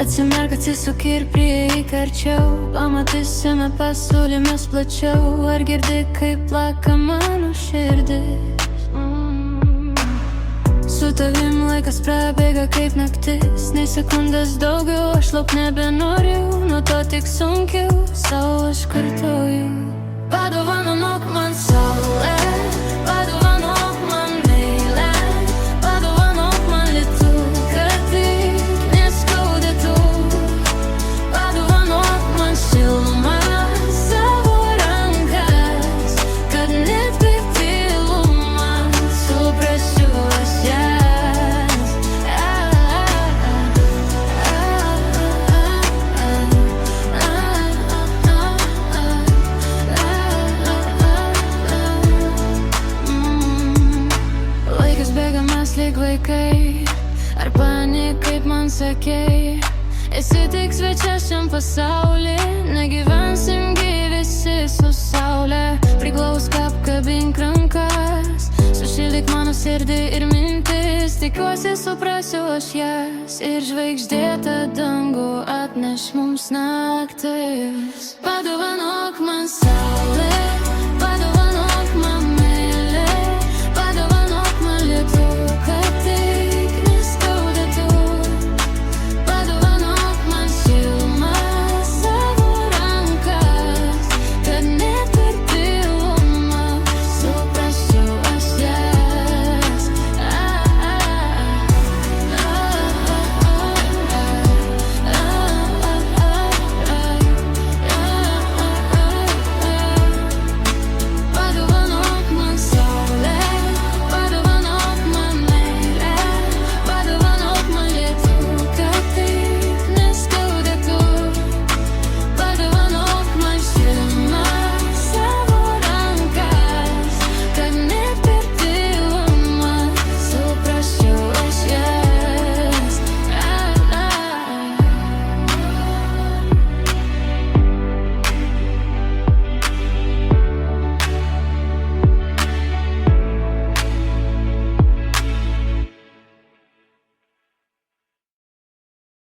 Atsimerk, atsisuk ir prieik arčiau, pamatysime pasaulį mes plačiau. Ar girdi, kaip plaka mano širdis? Su tavim laikas prabėga kaip naktis, nei sekundės daugiau, aš lauk nebenoriu, nuo to tik sunkiau, sau aš kartoju. Padovanok man saulę, padovanok man meilę, padovanok man lietų, kad tik neskaudėtų. Padovanok man šilumą, savo rankas, kad net kaip tylumą suprasiu aš jas. Laikas bėga, mes lyg vaikai, ar panik, kaip man sakei? Esi tik svečias šiam pasaulį, negyvensim visi su saulė. Priglausk, apkabink rankas, sušildyk mano širdį ir mintis. Tikiuosi suprasiu aš jas ir žvaigždėtą dangų atneš mums naktį.